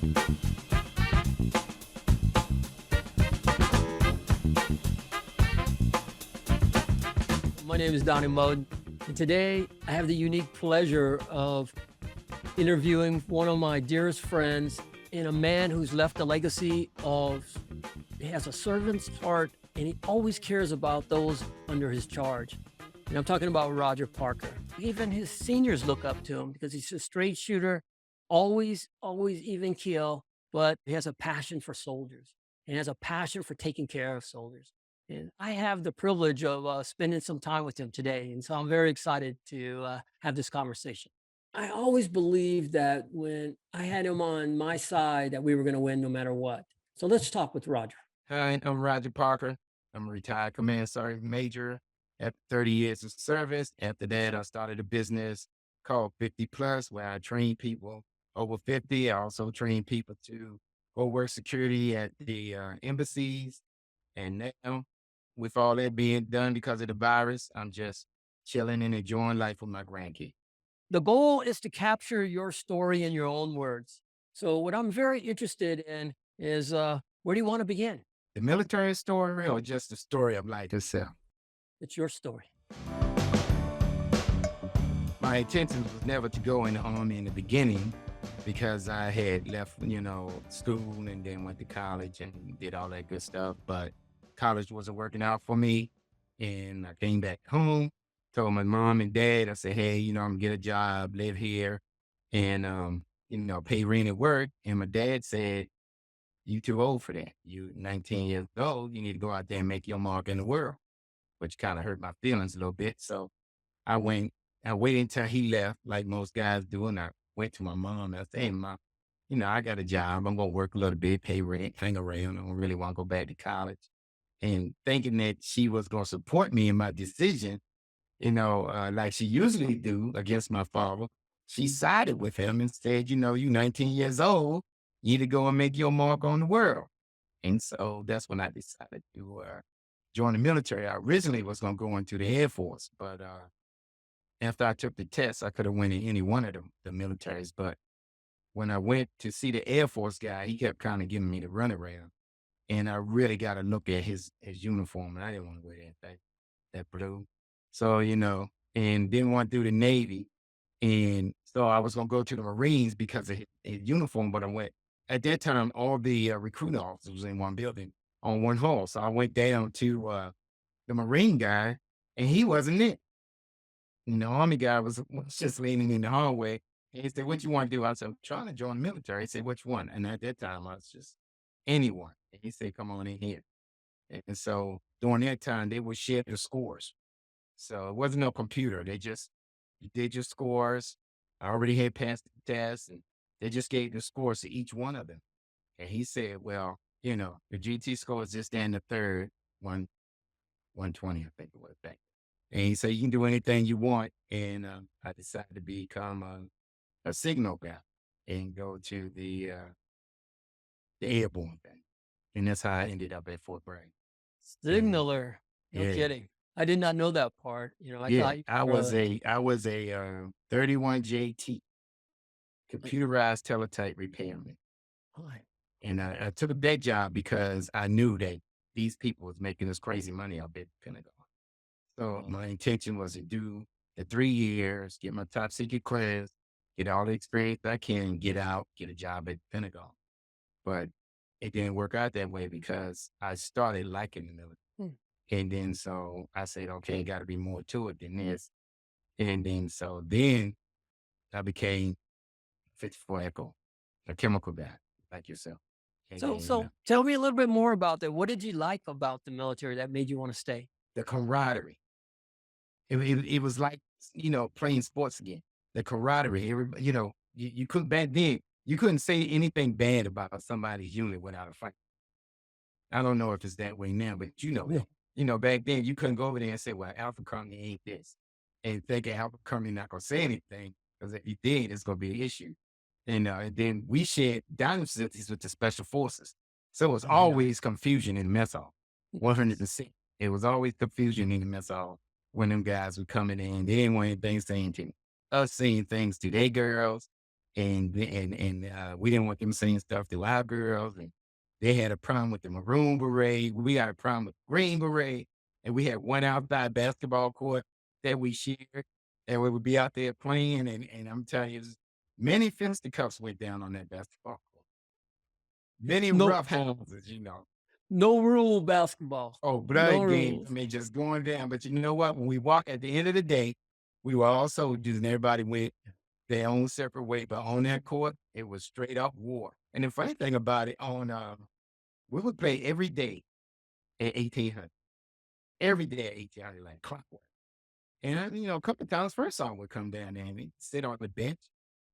My name is Donnie Moten, and today I have the unique pleasure of interviewing one of my dearest friends and a man who's left a legacy of, he has a servant's heart and he always cares about those under his charge. And I'm talking about Roger Parker. Even his seniors look up to him because he's a straight shooter, always even keel, but he has a passion for soldiers and has a passion for taking care of soldiers. And I have the privilege of spending some time with him today. And so I'm very excited to have this conversation. I always believed that when I had him on my side, that we were going to win no matter what. So let's talk with Roger. Hi, I'm Roger Parker. I'm a retired command sergeant major after 30 years of service. After that, I started a business called 50 Plus, where I train people over 50. I also train people to go work security at the embassies. And now, with all that being done because of the virus, I'm just chilling and enjoying life with my grandkids. The goal is to capture your story in your own words. So what I'm very interested in is where do you want to begin? The military story or just the story of life itself? It's your story. My intention was never to go in the army in the beginning because I had left, school and then went to college and did all that good stuff. But college wasn't working out for me. And I came back home, told my mom and dad, I said, hey, I'm gonna get a job, live here and, pay rent at work. And my dad said, you too old for that. You 19 years old, you need to go out there and make your mark in the world, which kind of hurt my feelings a little bit. So I went, I waited until he left, like most guys do. And I went to my mom and I said, hey, Mom, I got a job. I'm going to work a little bit, pay rent, hang around. I don't really want to go back to college. And thinking that she was going to support me in my decision, like she usually do against my father, she sided with him and said, you 19 years old, you need to go and make your mark on the world. And so that's when I decided to join the military. I originally was going to go into the Air Force, but after I took the test, I could have went in any one of the militaries. But when I went to see the Air Force guy, he kept kind of giving me the runaround. And I really got to look at his uniform. And I didn't want to wear that blue. So, and didn't want to do the Navy. And so I was going to go to the Marines because of his uniform. But I went, at that time, all the recruiting officers was in one building on one hall. So I went down to the Marine guy and he wasn't it. And the Army guy was just leaning in the hallway. And he said, what you want to do? I said, I'm trying to join the military. He said, which one? And at that time, I was just anyone. And he said, come on in here. And so during that time, they would share the scores. So it wasn't no computer. They just, you did your scores. I already had passed the test and they just gave the scores to each one of them. And he said, well, the GT score is just in the third, 120, I think it was back. And he said, you can do anything you want. And I decided to become a signal guy and go to the airborne thing. And that's how I ended up at Fort Bragg. Signaler. No Yeah. kidding. I did not know that part. I Yeah, thought you I were was a 31 JT, computerized teletype repairman. Right. And I took that job because I knew that these people was making this crazy money out there at the Pentagon. So my intention was to do the 3 years, get my top secret class, get all the experience I can, get out, get a job at the Pentagon. But it didn't work out that way because I started liking the military. And then so I said, okay, got to be more to it than this. And then I became 54 Echo, a chemical guy like yourself. And So, then, so tell me a little bit more about that. What did you like about the military that made you want to stay? the camaraderie. It was like, playing sports again. The camaraderie. You couldn't, back then, you couldn't say anything bad about somebody's unit without a fight. I don't know if it's that way now, but Yeah. back then you couldn't go over there and say, well, Alpha Company ain't this. And thinking Alpha Company not going to say anything because if you did, it's going to be an issue. And then we shared dining facilities with the special forces. So it was Oh, yeah. always confusion in the mess hall. 100%. It was always confusion in the mess hall when them guys were coming in. They didn't want anything saying to us saying things to their girls. and we didn't want them saying stuff to our girls, and they had a problem with the maroon beret. We got a problem with green beret, and we had one outside basketball court that we shared, and we would be out there playing, and I'm telling you, many fisticuffs went down on that basketball court. Many No, rough houses. no rule basketball. Oh, No blood games. I rules. mean, just going down. But you know what? When we walk at the end of the day, we were all soldiers and everybody went their own separate way. But on that court, it was straight up war. And the funny thing about it, we would play every day at 1800. Every day at 1800, like clockwork. And a couple of times first song would come down there and we'd sit on the bench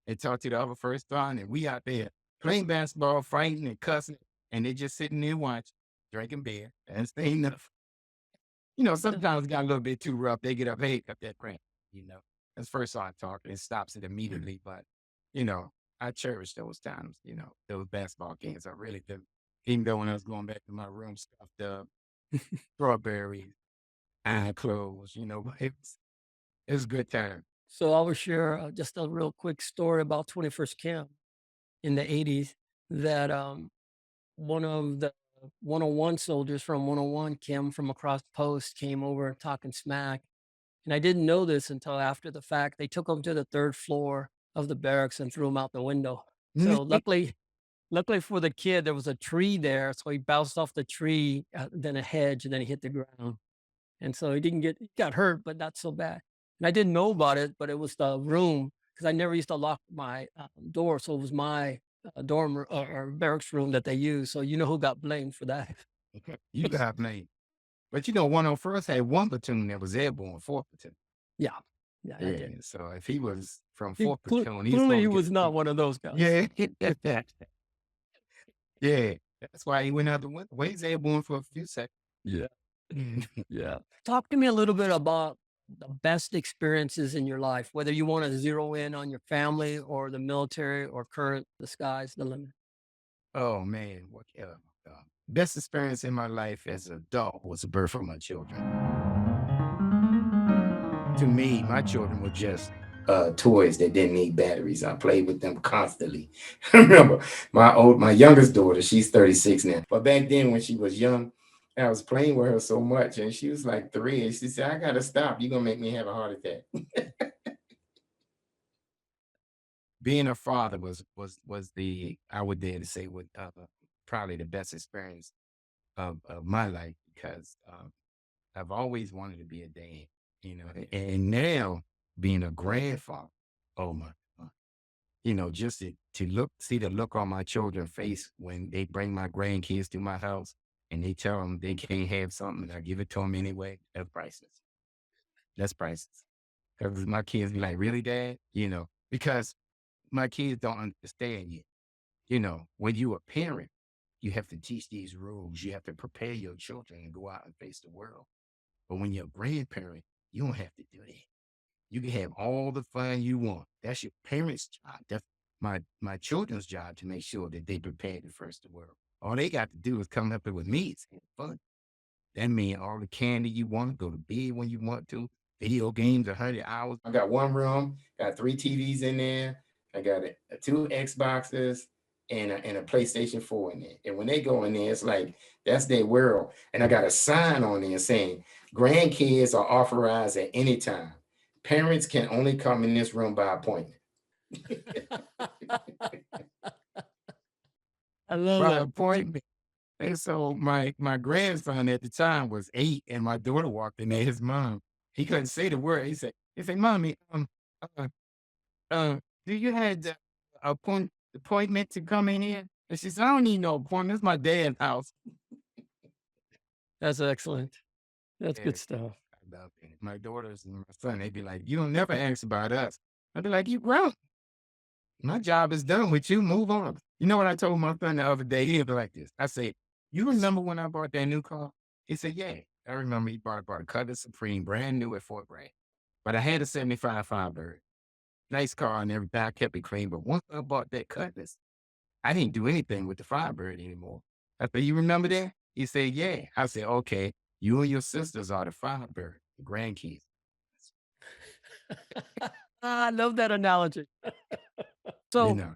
and talk to the other first song. And we out there playing basketball, fighting and cussing. And they just sitting there watching, drinking beer and staying up. Sometimes it got a little bit too rough. They get up, hey, cut that crap. You know, that's first I talk, it stops it immediately. But, you know, I cherish those times, those basketball games. I really do. Even though when I was going back to my room, stuffed up, strawberries, eye clothes, but it was a good time. So I will share just a real quick story about 21st Camp in the 80s that one of the 101 soldiers from 101, Kim from across the post, came over talking smack. And I didn't know this until after the fact. They took him to the third floor of the barracks and threw him out the window. So luckily for the kid, there was a tree there. So he bounced off the tree, then a hedge, and then he hit the ground. And so he got hurt, but not so bad. And I didn't know about it, but it was the room because I never used to lock my door. So it was my or barracks room that they used. So you know who got blamed for that? You got me. But 101st had one platoon that was airborne, 4th platoon. Yeah. Yeah, I Yeah. did. So if he was from He 4th platoon, he's clearly supposed he to get. was not one of those guys. Yeah. Yeah. That's why he went out the window. Well, he's airborne for a few seconds. Yeah. Yeah. Talk to me a little bit about the best experiences in your life, whether you want to zero in on your family or the military or current, the sky's the limit. Oh man, best experience in my life as an adult was the birth of my children. To me, my children were just toys that didn't need batteries. I played with them constantly. I remember my youngest daughter, she's 36 now. But back then when she was young, I was playing with her so much and she was like 3 and she said, I gotta stop. You're gonna make me have a heart attack. Being a father was the I would dare to say probably the best experience of my life because I've always wanted to be a dad, and now being a grandfather, oh my God, just to see the look on my children's face when they bring my grandkids to my house and they tell them they can't have something and I give it to them anyway, that's priceless. That's priceless. Because my kids be like, really, Dad? Because my kids don't understand yet. When you a parent, you have to teach these rules. You have to prepare your children and go out and face the world. But when you're a grandparent, you don't have to do that. You can have all the fun you want. That's your parents' job. That's my children's job to make sure that they prepare to face the world. All they got to do is come up here with me. It's fun. That means all the candy you want, go to bed when you want to, video games, 100 hours. I got one room, got 3 TVs in there. I got 2 Xboxes and a PlayStation 4 in there. And when they go in there, it's like, that's their world. And I got a sign on there saying, grandkids are authorized at any time. Parents can only come in this room by appointment. I love By that. appointment. And so my grandson at the time was 8, and my daughter walked in there. His mom, he couldn't say the word. He said, "Mommy, uh, do you have the appointment to come in here?" And she said, "I don't need no appointment. It's my dad's house." That's excellent. That's Yeah, good stuff. I love it. My daughters and my son, they'd be like, "You don't never ask about us." I'd be like, "You grown. My job is done with you. Move on." You know what I told my son the other day? He'd be like this. I said, "You remember when I bought that new car?" He said, "Yeah." I remember he bought a Cutlass Supreme, brand new at $4,000. But I had a 75 Firebird. Nice car and everything. I kept it clean. But once I bought that Cutlass, I didn't do anything with the Firebird anymore. I said, "You remember that?" He said, "Yeah." I said, "Okay, you and your sisters are the Firebird, the grandkids." I love that analogy. you So, know.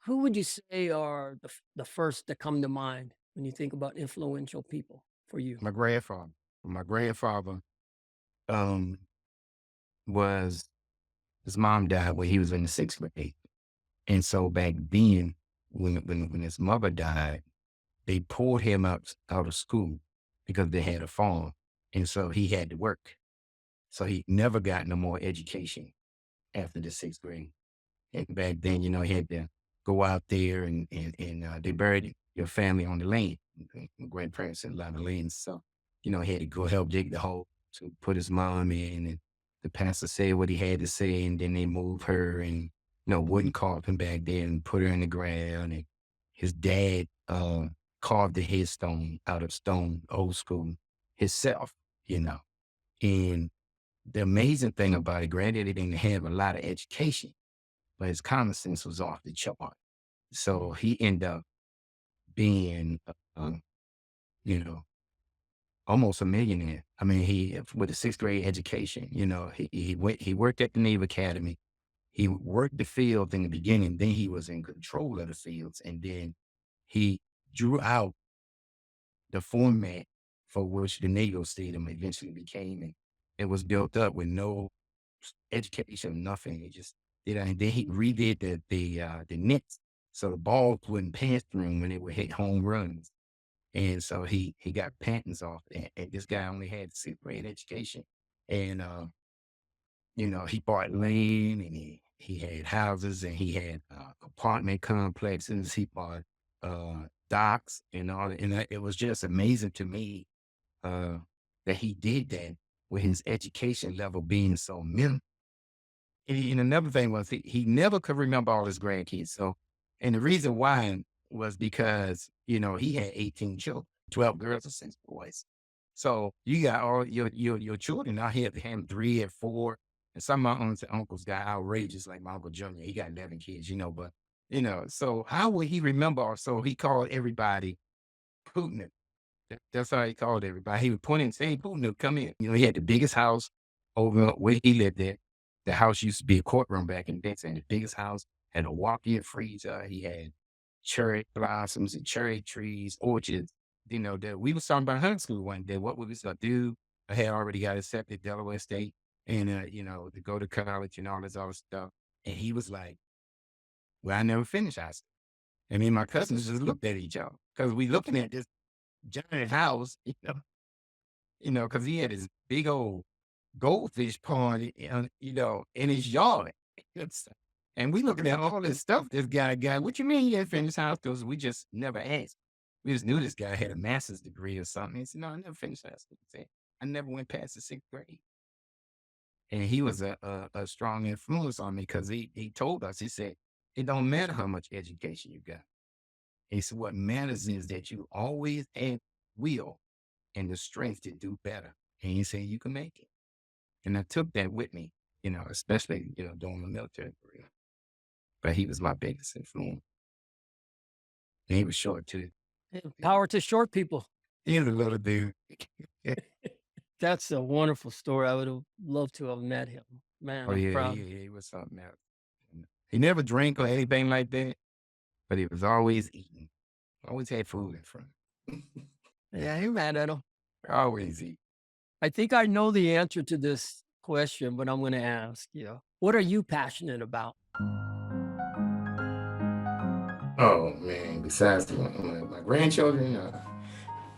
who would you say are the first that come to mind when you think about influential people for you? My grandfather. My grandfather um was his mom died when he was in the sixth grade. And so back then, when his mother died, they pulled him out of school because they had a farm. And so he had to work. So he never got no more education after the sixth grade. And back then, he had to go out there and they buried your family on the land. My grandparents had a lot of land. So, he had to go help dig the hole to put his mom in. And the pastor said what he had to say. And then they moved her and, wooden coffin back there and put her in the ground. And his dad carved the headstone out of stone, old school, himself, you know. And the amazing thing about it, granddaddy didn't have a lot of education, but his common sense was off the chart. So he ended up being, you know, almost a millionaire. I mean, he with a sixth grade education, he worked at the Naval Academy. He worked the field in the beginning. Then he was in control of the fields, and then he drew out the format for which the NATO Stadium eventually became, and it was built up with no education, nothing. He just did it, and then he redid the nets so the balls wouldn't pass through 'em when they would hit home runs. And so he got patents off that. And this guy only had sixth grade education, and he bought land and he had houses and he had apartment complexes. He bought docks and all that. And it was just amazing to me uh, that he did that with his education level being so minimal. And another thing was he never could remember all his grandkids. So, and the reason why was because, he had 18 children, 12 girls and 6 boys. So you got all your children. I had him 3 and 4. And some of my aunts and uncles got outrageous, like my Uncle Junior. He got 11 kids, but, so how would he remember? So he called everybody Putin. That's how he called everybody. He would point and say, "Hey, Putin, come in." He had the biggest house over where he lived at. The house used to be a courtroom back in the day. And the biggest house had a walk-in freezer. He had cherry blossoms and cherry trees, orchards. That we was talking about high school one day. What we was gonna do? I had already got accepted Delaware State, and to go to college and all this other stuff. And he was like, "Well, I never finished high school." And me and my cousins just looked at each other because we looking at this giant house, because he had this big old goldfish pond, in his yard. It's- and we looking at all this stuff this guy got. What you mean you didn't finish high school? We just never asked. We just knew this guy had a master's degree or something. He said, "No, I never finished high school." He said, "I never went past the sixth grade." And he was a strong influence on me because he told us, he said, "It don't matter how much education you got." He said, "What matters is that you always have will and the strength to do better." And he said, "You can make it." And I took that with me, especially, during the military career. But he was my biggest influence. And he was short too. Yeah, power to short people. He was a little dude. That's a wonderful story. I would have loved to have met him. Man, Oh I'm yeah, proud. he was something else. He never drank or anything like that, but he was always eating. Always had food in front. Yeah, I ain't mad at him. Always eat. I think I know the answer to this question, but I'm going to ask you. What are you passionate about? Oh man, besides my grandchildren,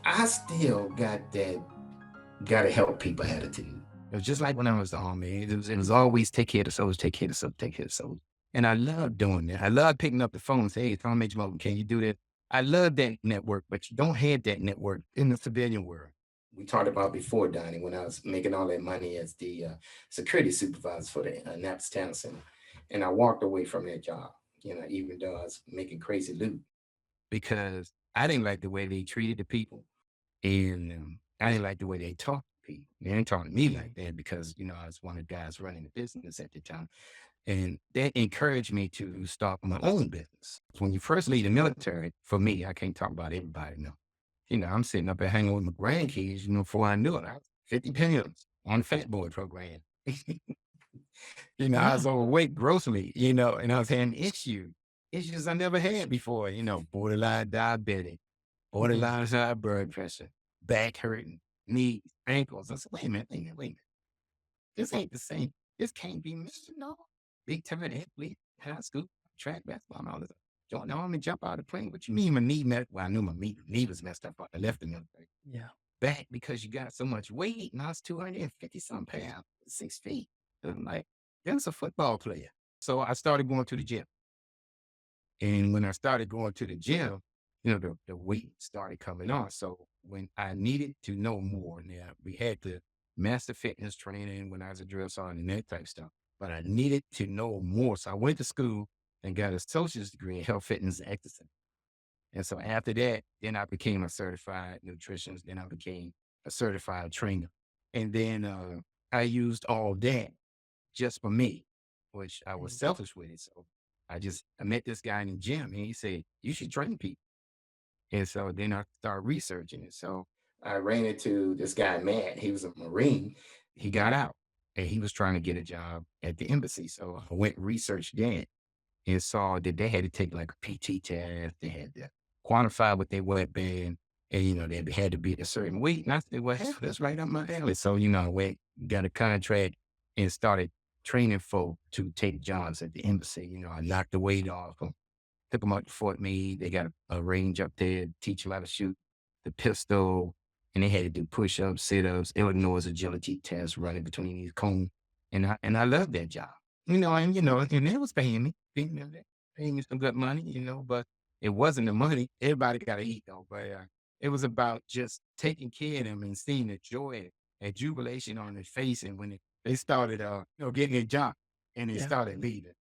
I still got that gotta help people attitude. It was just like when I was the army. It was always take care of the soldiers, take care of the soldiers, take care of the soldiers. And I love doing that. I love picking up the phone and say, "Hey, Tom Major Moten, can you do that?" I love that network, but you don't have that network in the civilian world. We talked about before, Donnie, when I was making all that money as the security supervisor for the Annapolis Town Center. And I walked away from that job, even though I was making crazy loot because I didn't like the way they treated the people. And I didn't like the way they talked to people. They didn't talk to me like that because, I was one of the guys running the business at the time. And that encouraged me to start my own business. When you first leave the military, for me, I can't talk about everybody now. I'm sitting up there hanging with my grandkids, before I knew it. I was 50 pounds on the fat boy program. I Yeah. was overweight grossly, and I was having issues I never had before, borderline diabetic, Mhm. borderline high blood pressure, back hurting, knees, ankles. I said, wait a minute, wait a minute, wait a minute. This ain't the same. This can't be me. No. Big time athlete, high school, track basketball, and all this. Join the army, jump out of the plane. What you mean my knee met? Well, I knew my knee was messed up. I left the military. Yeah. Back because you got so much weight, and I was 250 something pounds, 6 feet. And I'm like, that's a football player. So I started going to the gym. And when I started going to the gym, the weight started coming on. So when I needed to know more, now we had the master fitness training when I was a drill sergeant and that type of stuff, but I needed to know more. So I went to school and got a associate's degree in health, fitness, and exercise. And so after that, then I became a certified nutritionist. Then I became a certified trainer. And then I used all that just for me, which I was Mhm. selfish with it. So I met this guy in the gym and he said, you should train people. And so then I started researching it. So I ran into this guy, Matt. He was a Marine. He got out and he was trying to get a job at the embassy. So I went and researched that and saw that they had to take like a PT test. They had to quantify what they weighed and they had to be a certain weight. And I said, well, hell, that's right up my alley. So, I went, got a contract and started training folk to take jobs at the embassy. I knocked the weight off them, took them out to Fort Meade. They got a range up there, teach them how to shoot the pistol. And they had to do push-ups, sit-ups, Illinois agility tests running between these cones. And I loved that job. And it was paying me, paying me some good money, but it wasn't the money. Everybody got to eat though. But it was about just taking care of them and seeing the joy and jubilation on their face. And when they started, getting a job and they Yeah. started leaving.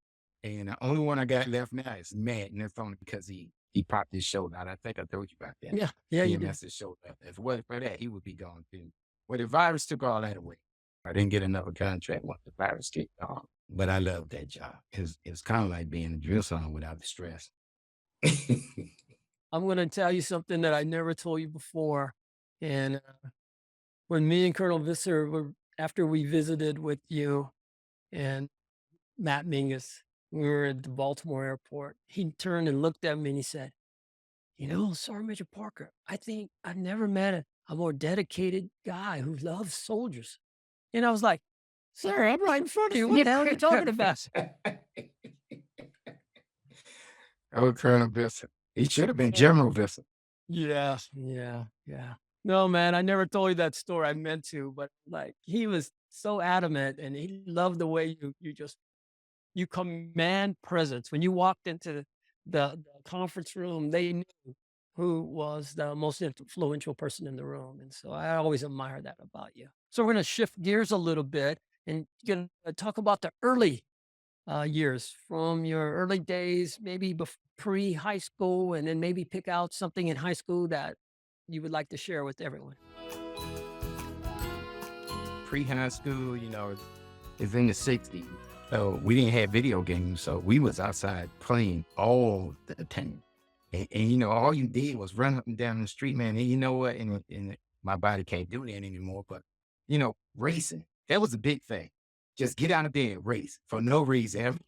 And the only one I got left now is Matt, and that's only because he popped his shoulder out. I think I told you about that. Yeah. Yeah, you did. CMS his shoulder. If it wasn't for that, he would be gone too. Well, the virus took all that away. I didn't get another contract once the virus kicked off. But I loved that job. It's kind of like being a drill sergeant without the stress. I'm gonna tell you something that I never told you before. And when me and Colonel Visser were after we visited with you and Matt Mingus, we were at the Baltimore airport. He turned and looked at me and he said, Sergeant Major Parker, I think I've never met a more dedicated guy who loves soldiers. And I was like, sir, I'm right in front of you. What the hell are you talking about? Oh, Colonel Bissell. He should have been General Bissell. Yeah, yeah, yeah. No, man, I never told you that story. I meant to, but like he was so adamant and he loved the way you command presence. When you walked into the conference room, they knew who was the most influential person in the room. And so I always admire that about you. So we're going to shift gears a little bit and going to talk about the early years from your early days, maybe pre high school, and then maybe pick out something in high school that you would like to share with everyone. Pre-high school, is in the 60s. So we didn't have video games. So we was outside playing all the time. And all you did was run up and down the street, man. And you know what? And my body can't do that anymore. But, racing, that was a big thing. Just get out there and race for no reason.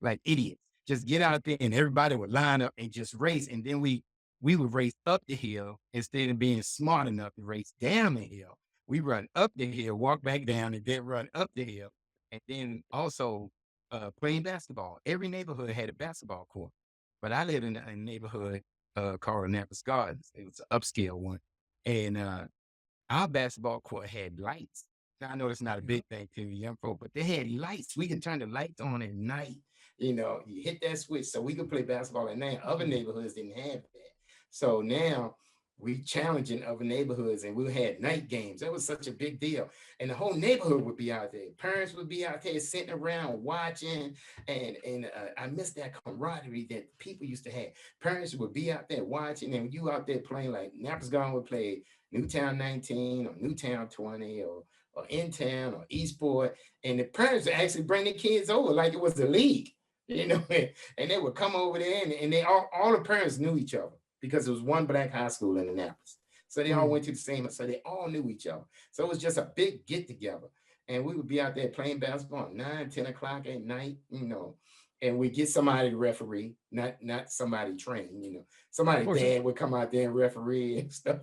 Like idiots. Just get out there and everybody would line up and just race. And then we would race up the hill instead of being smart enough to race down the hill. We run up the hill, walk back down, and then run up the hill. And then also playing basketball. Every neighborhood had a basketball court. But I lived in a neighborhood called Annapolis Gardens. It was an upscale one. And our basketball court had lights. Now, I know it's not a Yeah. big thing to young folk, but they had lights. We could turn the lights on at night. You hit that switch so we could play basketball at night. Other neighborhoods didn't have that. So now we challenging other neighborhoods and we had night games. That was such a big deal. And the whole neighborhood would be out there. Parents would be out there sitting around watching. And I miss that camaraderie that people used to have. Parents would be out there watching and you out there playing like Napa's Gone would play Newtown 19 or Newtown 20 or in town or Eastport. And the parents would actually bring their kids over like it was a league, and they would come over there and they all the parents knew each other because it was one black high school in Annapolis. So they all Mm. went to the same, so they all knew each other. So it was just a big get together. and we would be out there playing basketball at 9, 10 o'clock at night, and we get somebody to referee, not somebody trained, Of somebody course. dad would come out there and referee and stuff,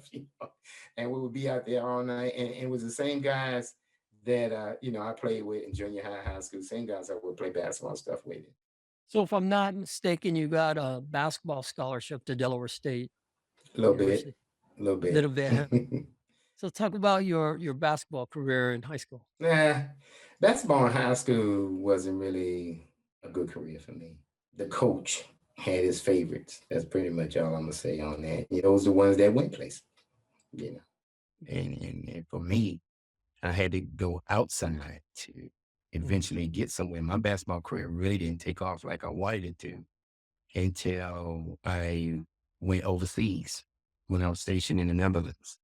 and we would be out there all night, and it was the same guys that I played with in junior high, high school, same guys I would play basketball stuff with. So if I'm not mistaken, you got a basketball scholarship to Delaware State A little bit, University. a little A bit. little bit. So talk about your basketball career in high school. Nah, basketball in high school wasn't really a good career for me. The coach had his favorites. That's pretty much all I'm gonna say on that. Those are the ones that went places, you know. And for me, I had to go outside to eventually get somewhere. My basketball career really didn't take off like I wanted it to until I went overseas when I was stationed in the Netherlands.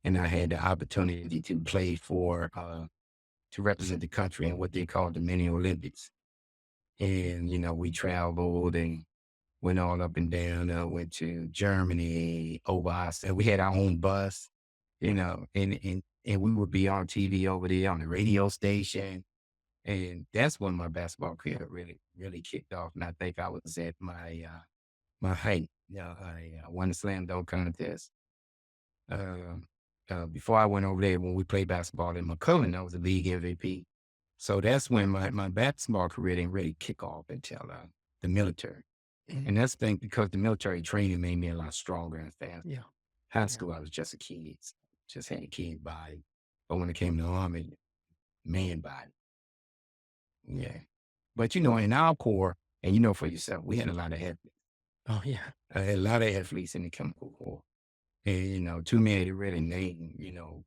And I had the opportunity to play to represent the country in what they call the mini Olympics. And, we traveled and went all up and down, went to Germany, over us. And we had our own bus, and we would be on TV over there on the radio station. And that's when my basketball career really, really kicked off. And I think I was at my height. I won the slam dunk contest. Before I went over there, when we played basketball in McCullen, I was a league MVP. So that's when my basketball career didn't really kick off until the military. And that's because the military training made me a lot stronger and faster. Yeah. High school, I was just a kid, just had a kid body. But when it came to the Army, man body. Yeah. But, in our Corps, and for yourself, we had a lot of athletes. Oh yeah. I had a lot of athletes in the chemical corps. And, too many to really name,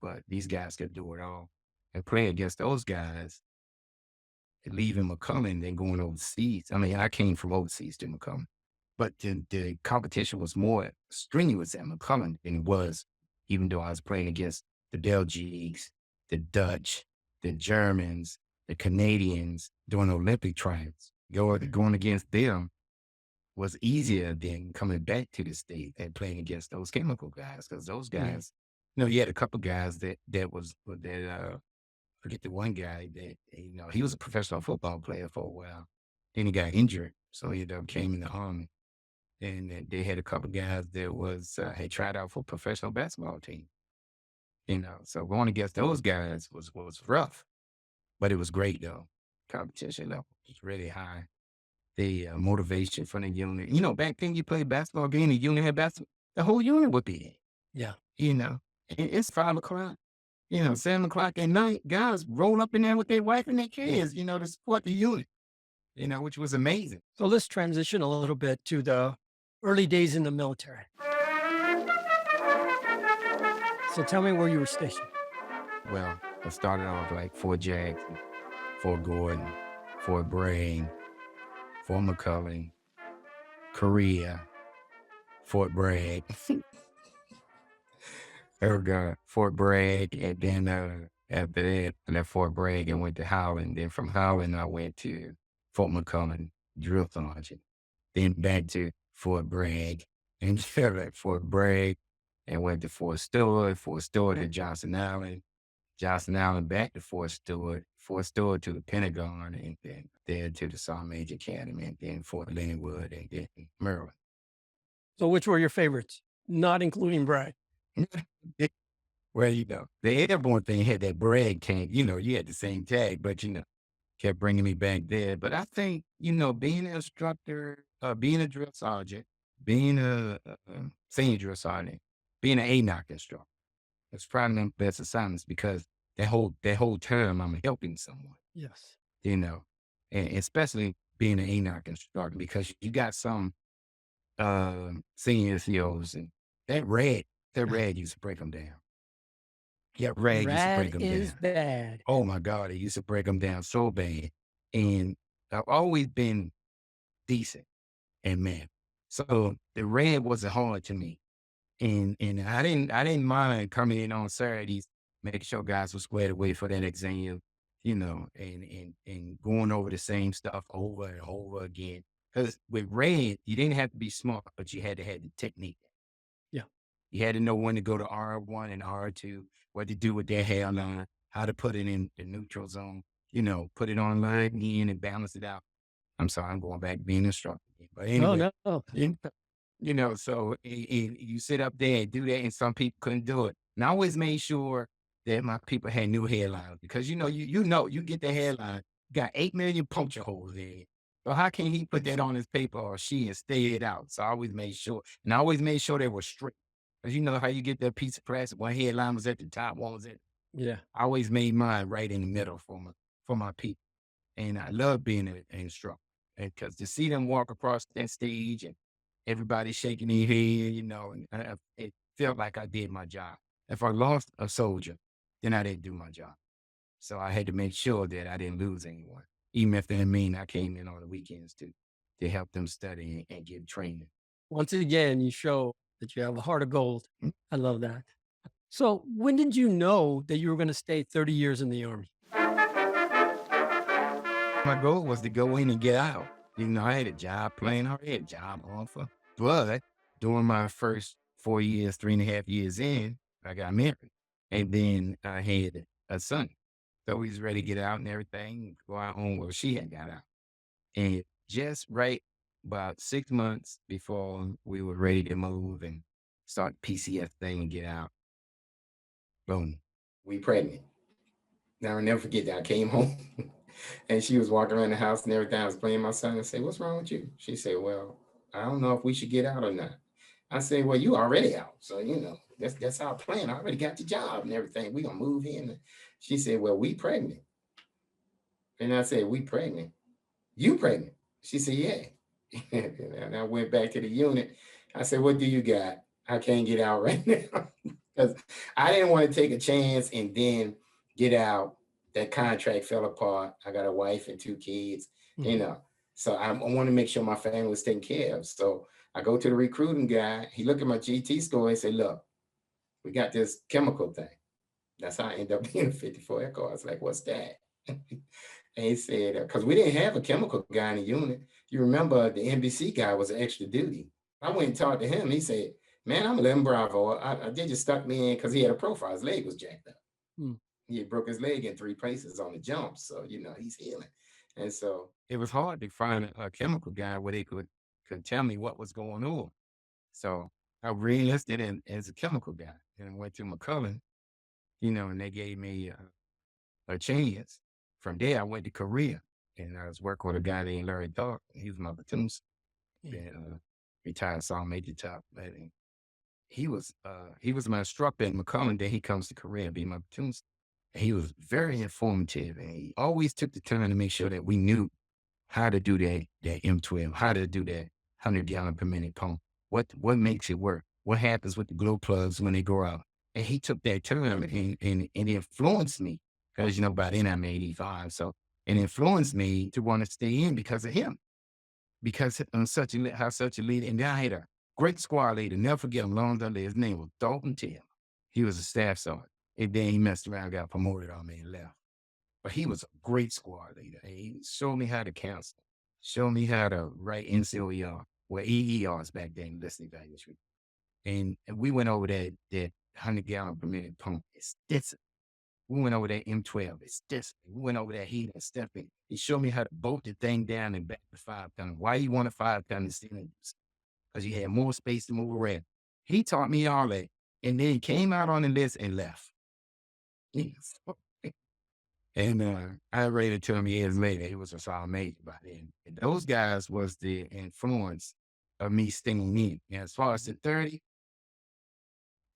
but these guys could do it all. And playing against those guys, and leaving McCullen and going overseas. I mean, I came from overseas to McCullen, but the competition was more strenuous at McCullen than it was, even though I was playing against the Belgians, the Dutch, the Germans, the Canadians during Olympic trials. Going against them was easier than coming back to the state and playing against those chemical guys, because those guys, you had a couple guys that forget the one guy that, he was a professional football player for a while. Then he got injured. So he came in the Army. And they had a couple guys that had tried out for a professional basketball team. So going against those guys was rough, but it was great though. Competition level was really high. The motivation from the unit, back then you played basketball game, the unit had basketball, the whole unit would be Yeah. It's 5 o'clock. 7 o'clock at night, guys roll up in there with their wife and their kids, to support the unit, which was amazing. So let's transition a little bit to the early days in the military. So tell me where you were stationed. Well, I started off like Fort Jackson, Fort Gordon, Fort Bragg, Fort McCullen, Korea, Fort Bragg. Oh God, Fort Bragg, and then after that, I left Fort Bragg and went to Howland. Then from Howland, I went to Fort McCullen, drill sergeant. Then back to Fort Bragg, and at Fort Bragg, and went to Fort Stewart at Johnson Island back to Fort Stewart to the Pentagon, and then there to the Sergeant Major Academy, and then Fort Linwood, and then Maryland. So which were your favorites? Not including Bragg. Well, the airborne thing had that Bragg tag, you had the same tag, but, kept bringing me back there. But I think, being an instructor, being a drill sergeant, being a senior drill sergeant, being an ANOC instructor, it's probably the best assignments, because that whole term I'm helping someone, Yes. and especially being an ANOC instructor, because you got some senior COs, and that rag used to break them down. Yeah, rag used to break Rad them is down. bad. Oh my God, it used to break them down so bad. And I've always been decent and man. So the red wasn't hard to me. And I didn't mind coming in on Saturdays, making sure guys were squared away for that exam, and going over the same stuff over and over again. Because with red, you didn't have to be smart, but you had to have the technique. Yeah. You had to know when to go to R1 and R2, what to do with their hairline, how to put it in the neutral zone, put it on line in and balance it out. I'm sorry, I'm going back to being an instructor. But No, anyway, no, no. you, so you sit up there and do that, and some people couldn't do it. And I always made sure that my people had new headlines because you get the headline, got 8 million puncture holes in it. So how can he put that on his paper or she and stay it out? So I always made sure, and I always made sure they were strict. Because you know how you get that piece of plastic, one headline was at the top, one was at. Yeah. I always made mine right in the middle for my people. And I love being an instructor because to see them walk across that stage and everybody shaking their head, and it felt like I did my job. If I lost a soldier, then I didn't do my job. So I had to make sure that I didn't lose anyone, even if that mean I came in on the weekends to help them study and get training. Once again, you show that you have a heart of gold. Mm. I love that. So, when did you know that you were going to stay 30 years in the Army? My goal was to go in and get out. I had a job plan, I had a job offer. But during my first 4 years, 3.5 years in, I got married. And then I had a son. So he was ready to get out and everything, go out home. Well, she had got out. And just right about 6 months before we were ready to move and start the PCS thing and get out, boom, we pregnant. Now I'll never forget that. I came home and she was walking around the house and everything. I was playing my son and say, "What's wrong with you?" She said, "Well, I don't know if we should get out or not." I said, "Well, you already out. So, that's our plan. I already got the job and everything. We gonna move in." She said, "Well, we pregnant." And I said, "We pregnant? You pregnant?" She said, "Yeah." And I went back to the unit. I said, "What do you got? I can't get out right now." Because I didn't want to take a chance and then get out. That contract fell apart. I got a wife and 2 kids, you Mhm. know. So I want to make sure my family was taken care of. So I go to the recruiting guy. He looked at my GT score and said, "Look, we got this chemical thing." That's how I ended up being a 54 Echo. I was like, "What's that?" And he said, because we didn't have a chemical guy in the unit. You remember the NBC guy was an extra duty. I went and talked to him. He said, "Man, I'm 11 Bravo. They just stuck me in because he had a profile. His leg was jacked up. Mm. He had broke his leg in 3 places on the jump. So, he's healing." And so it was hard to find a chemical guy where they could tell me what was going on. So I re-enlisted as a chemical guy and went to McCullen, and they gave me a chance. From there, I went to Korea and I was working with a guy named Larry Dog. He was my platoon, Yeah. then retired Sergeant Major Top. And he was my instructor in McCullen. Then he comes to Korea and be my platoon. He was very informative and he always took the time to make sure that we knew how to do that M12, how to do that 100 gallon per minute pump. What makes it work? What happens with the glow plugs when they go out? And he took that time and it influenced me because by then I'm 85, so it influenced me to want to stay in because of him. Because I'm such a leader, and then I had a great squad leader. Never forget him. Long as I live, his name was Dalton Taylor. He was a staff sergeant, and then he messed around, got promoted on me, and left. But he was a great squad leader. And he showed me how to counsel, showed me how to write NCOER, well, EERs back then, listening evaluation. And we went over that 100 gallon per minute pump. It's this. We went over that M12. It's this. We went over that heat and stepping. He showed me how to bolt the thing down and back to 5 ton. Why you want a 5 ton instead of, because you had more space to move around. He taught me all that. And then he came out on the list and left. Yes. And I read it to him years later. He was a sergeant major by then. And those guys was the influence of me staying in. And as far as the 30,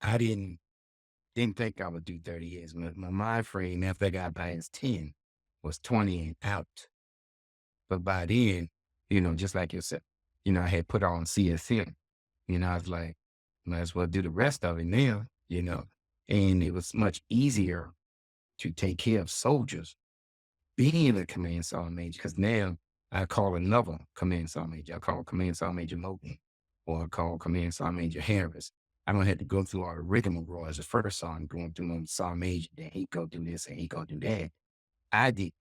I didn't think I would do 30 years. My mind frame after I got past 10 was 20 and out. But by then, just like you said, I had put on CSM. I was like, might as well do the rest of it now. And it was much easier to take care of soldiers being a command sergeant major, because now I call another command sergeant major. I call command sergeant major Moten, or I call command sergeant major Harris. I don't have to go through all the rigmarole as a first sergeant going through my sergeant major. Then he go do this and he go do that. I did.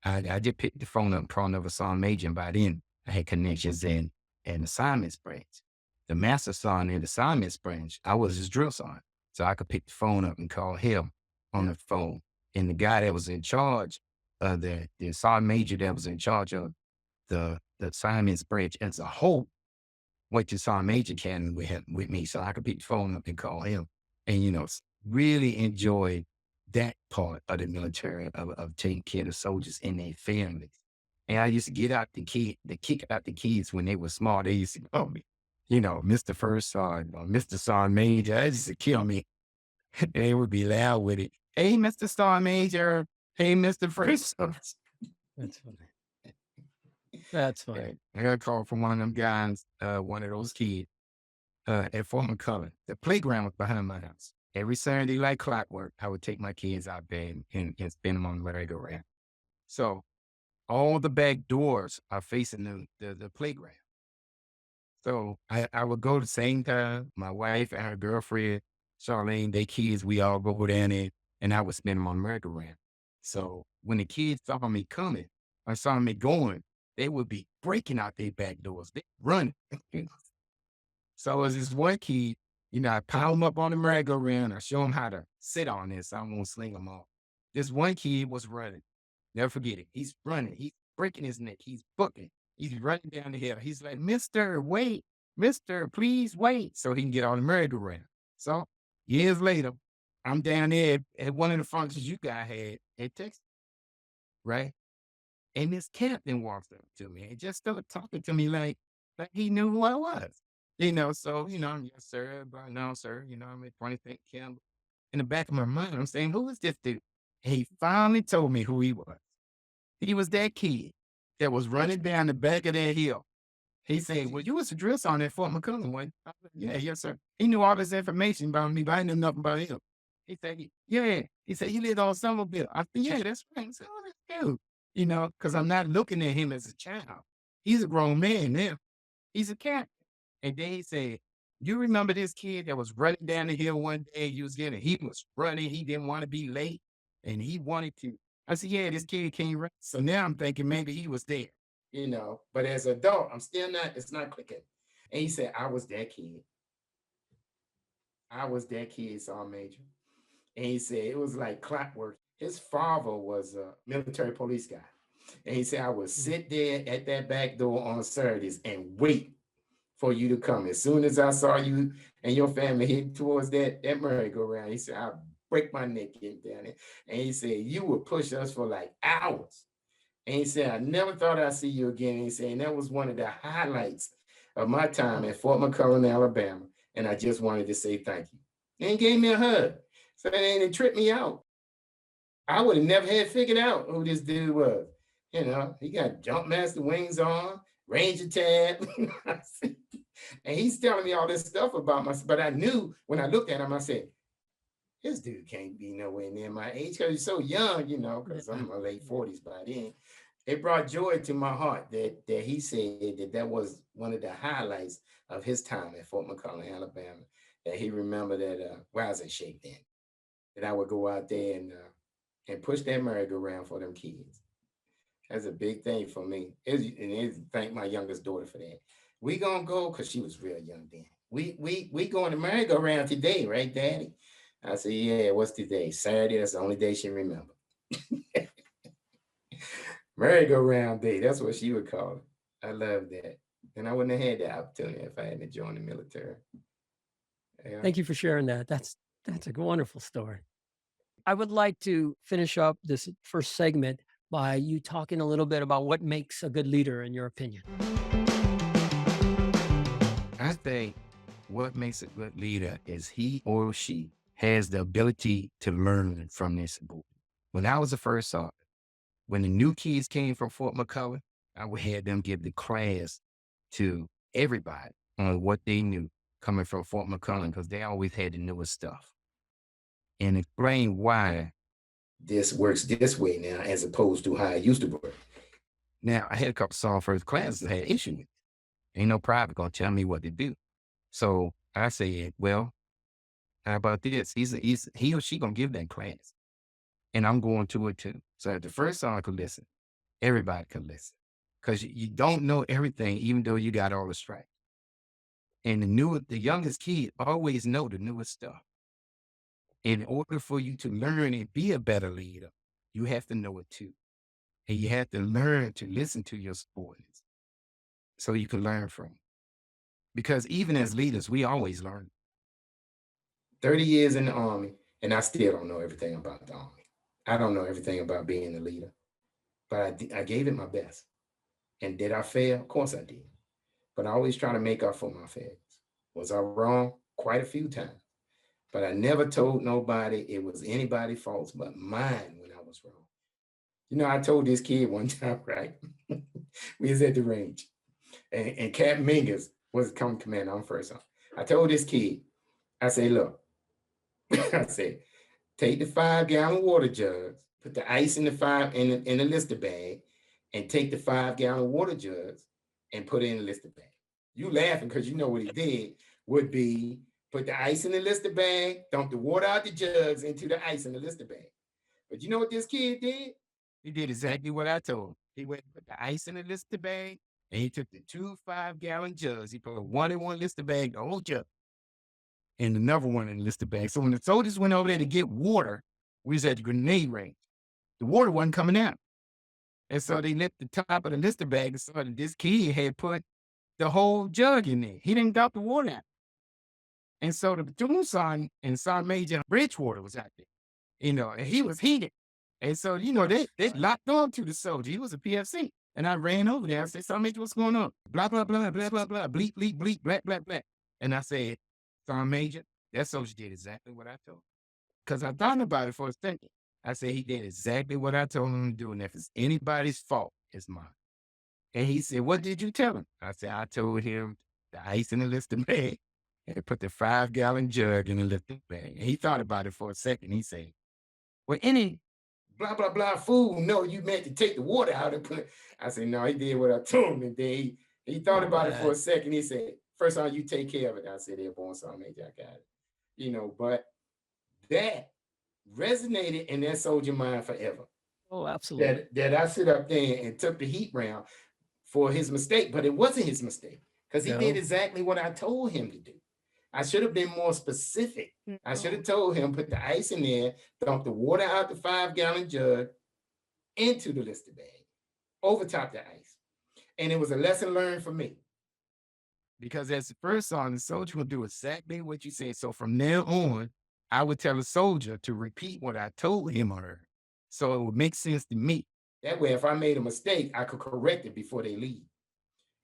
I just picked the phone up and called another sergeant major, and by then I had connections in an assignments branch. The master sergeant in the assignments branch, I was his drill sergeant. So I could pick the phone up and call him on Yeah. the phone And the guy that was in charge of the sergeant major that was in charge of the assignments branch as a whole went to sergeant major academy with me so I could pick the phone up and call him. And, really enjoyed that part of the military of taking care of the soldiers and their families. And I used to get out the kick out the kids when they were small. They used to call me, Mr. First Sergeant or Mr. Sergeant Major. That used to kill me. They would be loud with it. Hey, Mr. Sergeant Major. Hey, Mr. First Sergeant. That's funny. That's funny. I got a call from one of them guys, one of those kids at Fort McCullough. The playground was behind my house. Every Saturday, like clockwork, I would take my kids out there and spin them on the merry-go-round. So all the back doors are facing the playground. So I would go the same time. My wife and her girlfriend, Charlene, they kids, we all go down there and I would spin them on the merry-go-round. So when the kids saw me coming or saw me going, they would be breaking out their back doors. They running. So as this one kid, I pile him up on the merry-go-round. I show him how to sit on this. I won't sling him off. This one kid was running. Never forget it. He's running. He's breaking his neck. He's booking. He's running down the hill. He's like, Mister, wait. Mister, please wait. So he can get on the merry-go-round. So years later, I'm down there at one of the functions you guys had at Texas, right? And this captain walks up to me and just started talking to me like he knew who I was. So, I'm yes, sir, but no, sir, I'm at 25th Campbell. In the back of my mind, I'm saying, who is this dude? And he finally told me who he was. He was that kid that was running down the back of that hill. He said, well, you was a drill sergeant at Fort McCullough, wasn't you? I said, yeah, yes, sir. He knew all this information about me, but I knew nothing about him. He said, yeah. He said, he lived on Somerville. I said, yeah, that's right. I said, oh, that's cute. Because I'm not looking at him as a child. He's a grown man now. He's a captain. And then he said, you remember this kid that was running down the hill one day? He was running. He didn't want to be late. And he wanted to. I said, yeah, this kid can't run. So now I'm thinking maybe he was there, But as an adult, it's not clicking. And he said, I was that kid. I was that kid, Sergeant Major. And he said, it was like clockwork. His father was a military police guy. And he said, I would sit there at that back door on Saturdays and wait for you to come. As soon as I saw you and your family head towards that merry-go-round, he said, I'll break my neck getting down there. And he said, you would push us for like hours. And he said, I never thought I'd see you again. And he said, and that was one of the highlights of my time at Fort McCullough, Alabama. And I just wanted to say thank you. And he gave me a hug. So it tripped me out. I would have never had figured out who this dude was. He got jump master wings on, Ranger tab. And he's telling me all this stuff about myself. But I knew when I looked at him, I said, this dude can't be nowhere near my age because he's so young, because I'm in my late 40s by then. It brought joy to my heart that he said that was one of the highlights of his time at Fort McCullough, Alabama, that he remembered that, I was in shape then, that I would go out there and push that merry-go-round for them kids. That's a big thing for me. And thank my youngest daughter for that. We gonna go, because she was real young then. We going to merry-go-round today, right, Daddy? I said, yeah, what's today? Saturday, that's the only day she remembered. Merry-go-round day, that's what she would call it. I love that. And I wouldn't have had that opportunity if I hadn't joined the military. Yeah. Thank you for sharing that. That's a wonderful story. I would like to finish up this first segment by you talking a little bit about what makes a good leader, in your opinion. I think what makes a good leader is he or she has the ability to learn from this book. When I was a first sergeant, when the new kids came from Fort McCullough, I would have them give the class to everybody on what they knew coming from Fort McCullough, because they always had the newest stuff, and explain why this works this way now as opposed to how it used to work. Now, I had a couple Sergeant first classes that had issue with it. Ain't no private gonna tell me what to do. So I said, well, how about this? He or she gonna give that class, and I'm going to it too. So if the first sergeant could listen, everybody could listen, because you don't know everything, even though you got all the stripes. And the youngest kid always know the newest stuff. In order for you to learn and be a better leader, you have to know it too. And you have to learn to listen to your subordinates so you can learn from 'em. Because even as leaders, we always learn. 30 years in the Army, and I still don't know everything about the Army. I don't know everything about being a leader, but I gave it my best. And did I fail? Of course I did. But I always try to make up for my failures. Was I wrong? Quite a few times. But I never told nobody it was anybody's fault but mine when I was wrong. You know, I told this kid one time, right? We was at the range, and Captain Mingus was the company commander. I'm first on. I told this kid, I say, look, I said, take the 5-gallon water jugs, put the ice in the in the lister bag, and take the 5-gallon water jugs and put it in the lister bag. You laughing because you know what he did would be put the ice in the lister bag, dump the water out the jugs into the ice in the lister bag. But you know what this kid did? He did exactly what I told him. He went and put the ice in the lister bag, and he took the 2 5-gallon jugs. He put one in one lister bag, the whole jug, and another one in the lister bag. So when the soldiers went over there to get water, we was at the grenade range. The water wasn't coming out. And so they lit the top of the lister bag and saw that this kid had put the whole jug in there. He didn't dump the water out. And so the platoon sergeant and sergeant major Bridgewater was out there, and he was heated. And so, they locked on to the soldier. He was a PFC. And I ran over there. I said, Sergeant Major, what's going on? Blah, blah, blah, blah, blah, blah, bleep, bleep, bleep, blah, blah, blah. And I said, Sergeant Major, that soldier did exactly what I told him. Because I thought about it for a second. I said, he did exactly what I told him to do. And if it's anybody's fault, it's mine. And he said, what did you tell him? I said, I told him the ice in the lister bag and put the 5-gallon jug in the lister bag. And he thought about it for a second. He said, well, any blah, blah, blah fool know you meant to take the water out and put it. I said, no, he did what I told him. And then he thought about it for a second. He said, first of all, you take care of it. I said, Airborne Sergeant Major, I got it. But that resonated in that soldier mind forever. Oh, absolutely. That I sit up there and took the heat round for his mistake, but it wasn't his mistake because he did exactly what I told him to do. I should have been more specific. I should have told him, put the ice in there, dump the water out the 5-gallon jug into the lister bag, over top the ice. And it was a lesson learned for me. Because as the first sergeant, the soldier will do exactly what you said. So from now on, I would tell a soldier to repeat what I told him or her. So it would make sense to me. That way, if I made a mistake, I could correct it before they leave.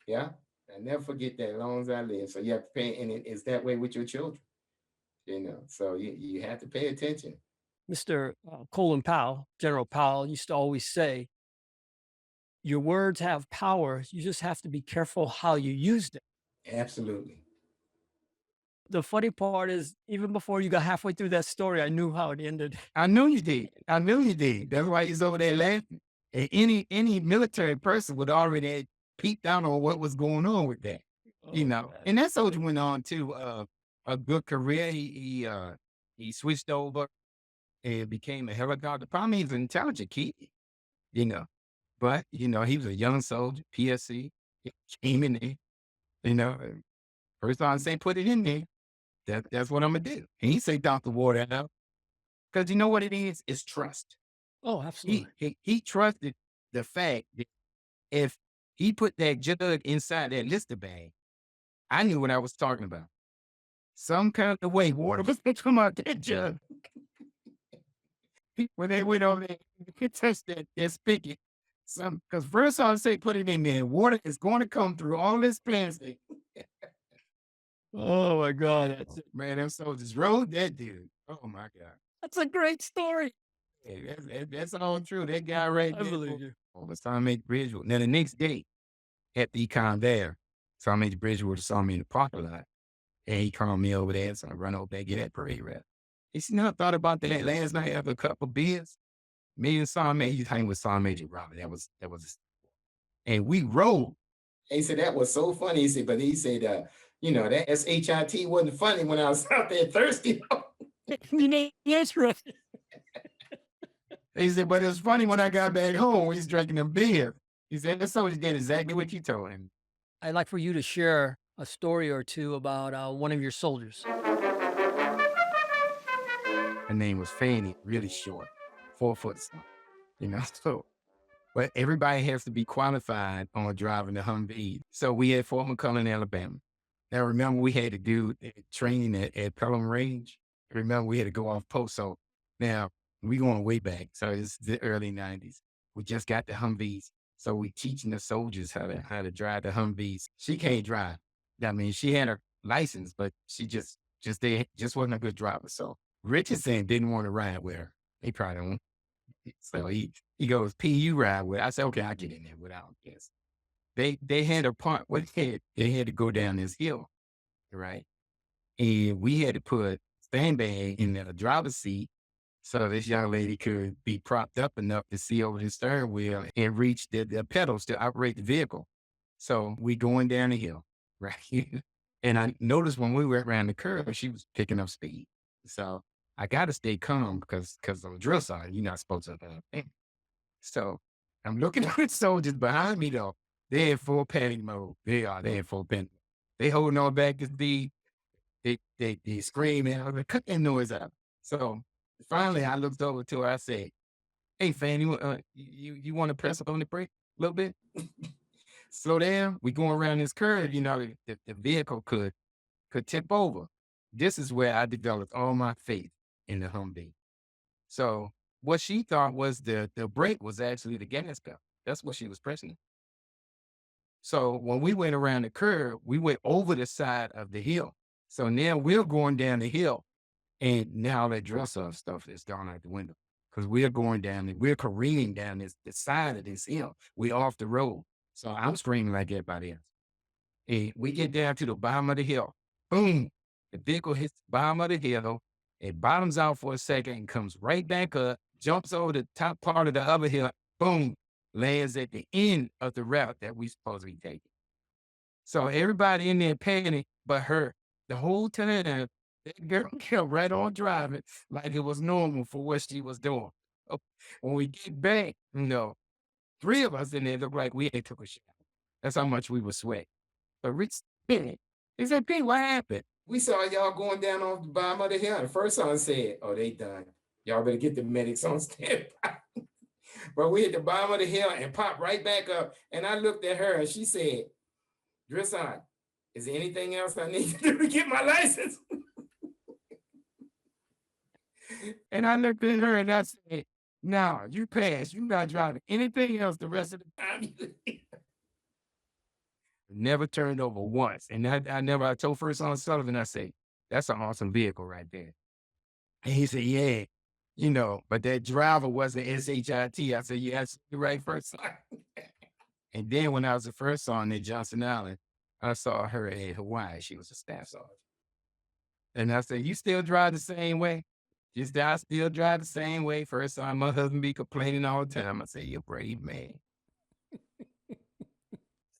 Yeah. I never forget that as long as I live. So you have to pay, and it's that way with your children. So you have to pay attention. Mr. Colin Powell, General Powell, used to always say, your words have power. You just have to be careful how you use them. Absolutely. The funny part is, even before you got halfway through that story, I knew how it ended. I knew you did. I knew you did. That's why he's over there laughing. And any military person would already peeped out on what was going on with that. Man. And that soldier went on to a good career. He switched over and became a helicopter. Probably he's an intelligent kid, But he was a young soldier, PSC. He came in there, First time I say put it in there. That's what I'm gonna do. And he say dump the water out. Because you know what it is? It's trust. Oh, absolutely. He trusted the fact that if he put that jug inside that lister bag, I knew what I was talking about. Some kind of way water was going to come out that jug. When they went over there, he touched that spigot. Because first I say put it in there. Water is going to come through all this plastic. Oh my God. Man, them soldiers rode that dude. Oh my God. That's a great story. Hey, that's all true. That guy right I there. believe you. Was Sergeant Major Bridgewater. Now the next day, at the econ there, Sergeant Major Bridgewater saw me in the parking lot. And he called me over there, so I run over there, get that parade rep. He said, I thought about that last night after a couple of beers. Me and Sergeant Major, he hang with Sergeant Major Robert. That was and we rolled. He said, that was so funny. He said, but he said, that SHIT wasn't funny when I was out there thirsty. Yes, right. He said, but it was funny when I got back home, he's drinking them beer. He said, that's so he did exactly what you told him. I'd like for you to share a story or two about one of your soldiers. Her name was Fanny, really short, 4 foot. you know. So, but everybody has to be qualified on driving the Humvee. So we at Fort McClellan, Alabama. Now remember we had to do training at Pelham Range. Remember we had to go off post. So now we going way back. So it's the early 90s. We just got the Humvees. So we teaching the soldiers how to drive the Humvees. She can't drive. I mean, she had her license, but she just wasn't a good driver. So Richardson didn't want to ride with her. He probably don't. So he goes, P, you ride with. I said, okay, I'll get in there without this. They had a part what they had to go down this hill, right? And we had to put sandbag in the driver's seat so this young lady could be propped up enough to see over the steering wheel and reach the pedals to operate the vehicle. So we going down the hill, right? And I noticed when we were around the curve, she was picking up speed. So I got to stay calm because on the drill side, you're not supposed to. So I'm looking at the soldiers behind me though. They in full panic mode. They in full panic. They holding on back to speed. They screaming. I was like, cut that noise out. So finally I looked over to her. I said, hey, Fan, you want to press up on the brake a little bit? Slow down. We going around this curve, the vehicle could tip over. This is where I developed all my faith in the Humvee. So what she thought was the brake was actually the gas pedal. That's what she was pressing. So when we went around the curve, we went over the side of the hill. So now we're going down the hill, and now that dress up stuff is gone out the window because we're going down, we're careening down the side of this hill. We're off the road. So I'm screaming like everybody else. And we get down to the bottom of the hill. Boom. The vehicle hits the bottom of the hill. It bottoms out for a second and comes right back up, jumps over the top part of the other hill. Boom. Lands at the end of the route that we supposed to be taking. So everybody in there panicked but her. The whole time, that girl kept right on driving like it was normal for what she was doing. Oh, when we get back, three of us in there looked like we ain't took a shower. That's how much we were sweating. But Rich said, he said, Pete, what happened? We saw y'all going down off the bottom of the hill. The first son said, oh, they done. Y'all better get the medics on standby. But we hit the bottom of the hill and popped right back up. And I looked at her and she said, Drisson, is there anything else I need to do to get my license? And I looked at her and I said, no, you passed. You're not driving anything else the rest of the time. Never turned over once. And I told First Son Sullivan, I said, that's an awesome vehicle right there. And he said, yeah, but that driver wasn't SHIT. I said, yeah, that's right, First Son. And then when I was the first son at Johnson Island, I saw her in Hawaii. She was a staff sergeant. And I said, you still drive the same way? I still drive the same way. First time my husband be complaining all the time. I say, you're a brave man.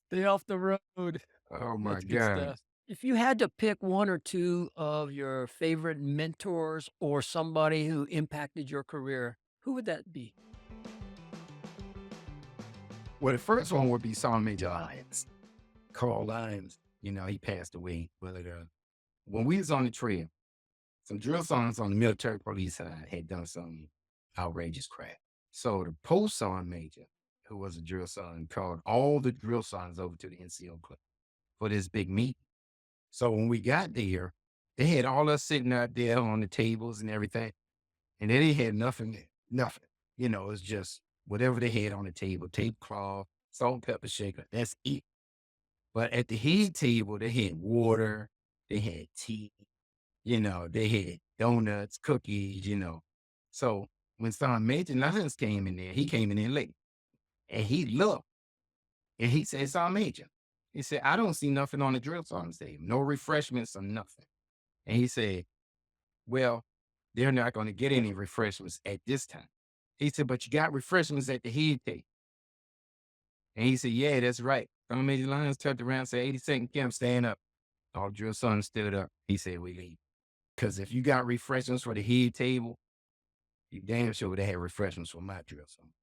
Stay off the road. Oh my That's good God. stuff. If you had to pick one or two of your favorite mentors or somebody who impacted your career, who would that be? Well, the first one would be Sergeant Major Lyons. Carl Lyons, he passed away. But when we was on the trail, some drill sergeants on the military police side had done some outrageous crap. So the post sergeant major, who was a drill sergeant, called all the drill sergeants over to the NCO club for this big meeting. So when we got there, they had all us sitting out there on the tables and everything. And then they had nothing. It was just whatever they had on the table, tablecloth, salt and pepper shaker, that's it. But at the head table, they had water, they had tea, they had donuts, cookies, So when Sergeant Major Lyons came in there, he came in there late. And he looked and he said, Sergeant Major, he said, I don't see nothing on the drill sergeant's table, no refreshments or nothing. And he said, well, they're not going to get any refreshments at this time. He said, but you got refreshments at the head table. And he said, yeah, that's right. Sergeant Major Lyons turned around and said, 82nd Camp, stand up. All drill sergeants stood up. He said, we leave. Because if you got refreshments for the head table, you damn sure they had refreshments for my drill sergeant.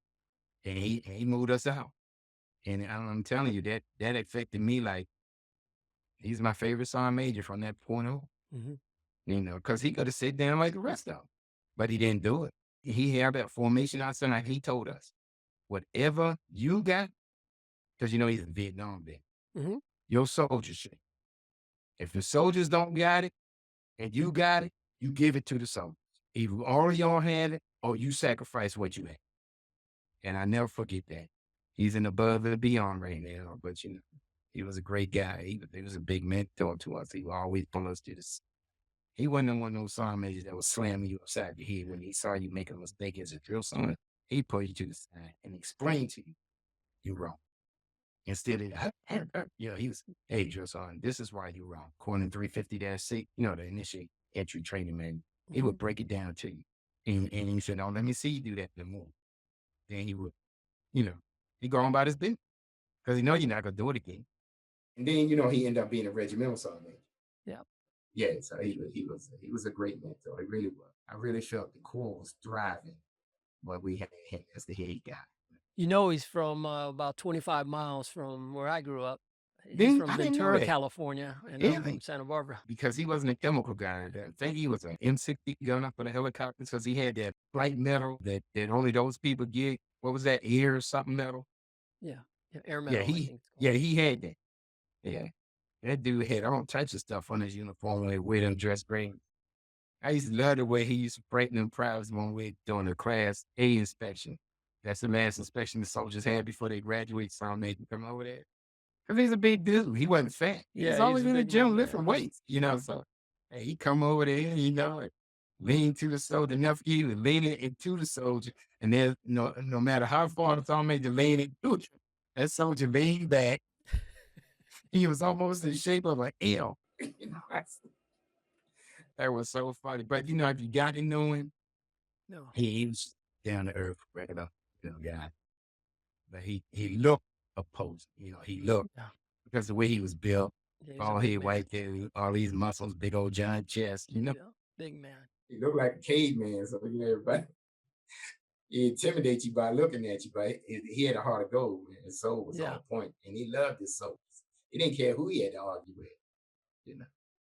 And he moved us out. And I'm telling you, that affected me like, he's my favorite sergeant major from that point on. Mm-hmm. Because he could have sat down like the rest of them. But he didn't do it. he had that formation outside. And he told us, whatever you got, because you know he's in Vietnam then, Hmm. your soldiers should. If the soldiers don't got it and you got it, you give it to the soldiers. Either all of y'all had it or you sacrifice what you had. And I never forget that. He's in above and beyond right now, but you know, he was a great guy. He was a big mentor to us. He would always pull us to this. He wasn't one of those sergeant majors that was slamming you upside the head when he saw you make a mistake as a drill sergeant. He pulled you to the side and explained to you you're wrong. Instead of, you know, he was, hey, drill sergeant, this is why you're wrong. According to 350-6, you know, the initial entry training man, he Hmm. would break it down to you. And he said, oh, let me see you do that no more. Then he would, you know, he go on about his business because he know you're not going to do it again. And then, you know, he ended up being a regimental sergeant. Yeah. Yeah, so he was a great mentor. He really was. I really felt the Corps was thriving, but we had him as the head guy. You know, he's from about 25 miles from where I grew up. He's Then from I didn't know Ventura, that. California, and I'm Yeah, from Santa Barbara. because he wasn't a chemical guy. I think he was an M60 gunner for the helicopters because he had that flight medal that only those people get. What was that, air or something medal? Yeah. Yeah. Air Yeah, medal, I think it's called. he had that. Yeah, that dude had all types of stuff on his uniform, like with him dressed great. I used to love the way he used to brighten them crowds one way during the Class A inspection. That's the last inspection the soldiers had before they graduate. Some made them come over there. Because he's a big dude. He wasn't fat. He was Yeah, he's always a in the big man. gym Yeah. lifting weights, you know. So hey, he come over there, you know, and lean to the soldier, enough for you to lean it into the soldier. And then no matter how far the sergeant major lean into it, that soldier leaned back. He was almost in the shape of an L. You know, that was so funny. But you know, if you got to know him, No. he was down to earth, regular, you know, guy. But he looked opposed. You know, he looked Yeah. because the way he was built, Yeah, he's a all big head man. white dude, all these muscles, big old giant chest. You know, Yeah. Big man. he looked like a caveman. So you know, everybody he intimidate you by looking at you, but he had a heart of gold. Man. His soul was Yeah. on point, and he loved his soul. He didn't care who he had to argue with. You know,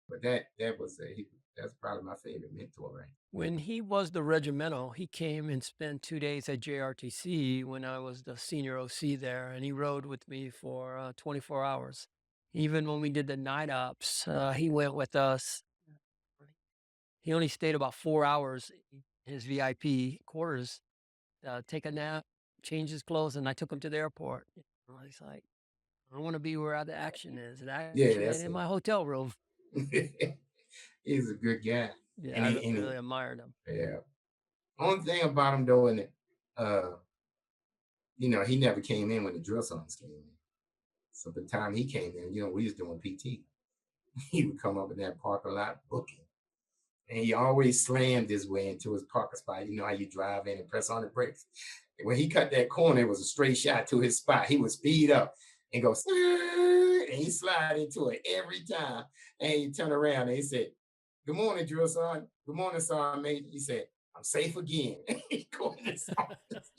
but that's probably my favorite mentor, right? When he was the regimental, he came and spent 2 days at JRTC when I was the senior OC there, and he rode with me for 24 hours. Even when we did the night ops, he went with us. He only stayed about 4 hours in his VIP quarters, take a nap, change his clothes, and I took him to the airport. He's like, I want to be where the action is. The Yeah, action ain't that's in it. my hotel room. He's a good guy, Yeah, and I he really admired him. yeah. Only thing about him though, and uh, you know, he never came in when the drill songs came in. So the time he came in, you know, we was doing PT. He would come up in that parking lot booking. And he always slammed his way into his parking spot. You know how you drive in and press on the brakes. And when he cut that corner, it was a straight shot to his spot. He would speed up and go, and he slide into it every time. And he turn around and he said, good morning, drill son. Good morning, son, mate. He said, I'm safe again. He go in his office.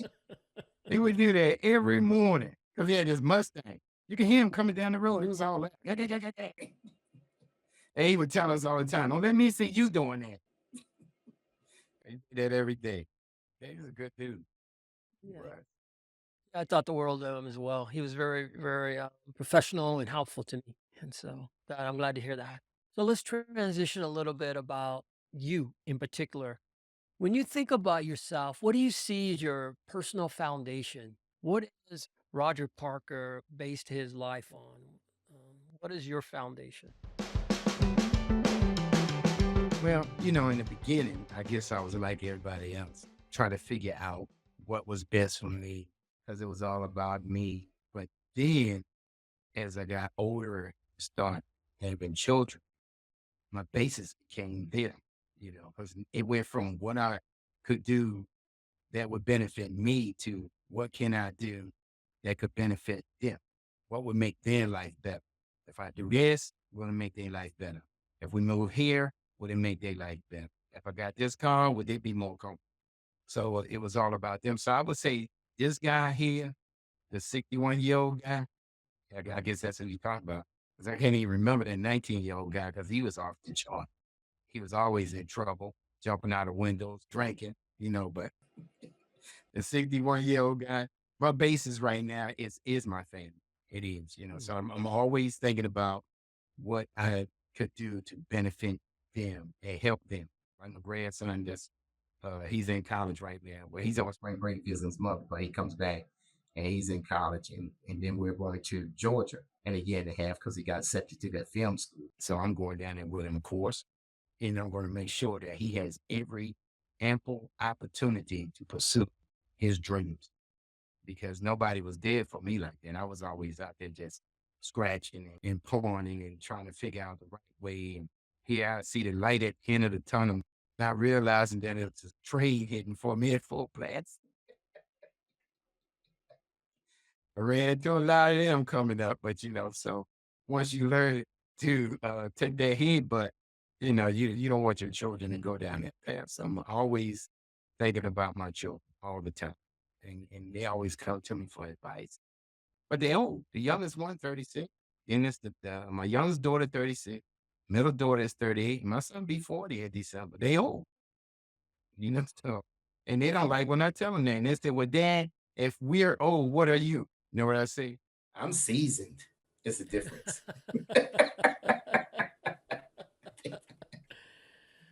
He would do that every morning because he had this Mustang. You can hear him coming down the road. He was all like, and he would tell us all the time, don't let me see you doing that. He did that every day. Yeah, he's a good dude. Yeah. Right. I thought the world of him as well. He was very, very professional and helpful to me. And so I'm glad to hear that. So let's transition a little bit about you in particular. When you think about yourself, what do you see as your personal foundation? What is Roger Parker based his life on? What is your foundation? Well, you know, in the beginning, I guess I was like everybody else, trying to figure out what was best for me because it was all about me. But then as I got older, start having children, my basis became them, you know, because it went from what I could do that would benefit me to what can I do that could benefit them? What would make their life better? If I do this, will it make their life better? If we move here, would it make their life better? If I got this car, would it be more comfortable? So it was all about them. So I would say this guy here, the 61-year-old guy, I guess that's who you talk about. Because I can't even remember that 19-year-old guy because he was off the chart. He was always in trouble, jumping out of windows, drinking. but the 61-year-old guy, my basis right now is my family. It is, So I'm always thinking about what I could do to benefit them and help them. Like my grandson, just he's in college right now. Well, he's on spring break visiting his mother, but he comes back and he's in college, and then we're going to Georgia in a year and a half because he got accepted to that film school. So I'm going down there with him, of course, and I'm going to make sure that he has every ample opportunity to pursue his dreams because nobody was there for me like that. I was always out there just scratching and pointing and trying to figure out the right way. And here I see the light at the end of the tunnel, not realizing that it's a trade hitting for me at full blast. I ran into a lot of them coming up, but so once you learn to take that heat, but you don't want your children to go down that path. So I'm always thinking about my children all the time. And they always come to me for advice. But they old. The youngest one, 36. And it's my youngest daughter, 36. Middle daughter is 38. My son be 40 in December. They old. So and they don't like when I tell them that. And they say, well, Dad, if we're old, what are you? You know what I say? I'm seasoned. It's a difference.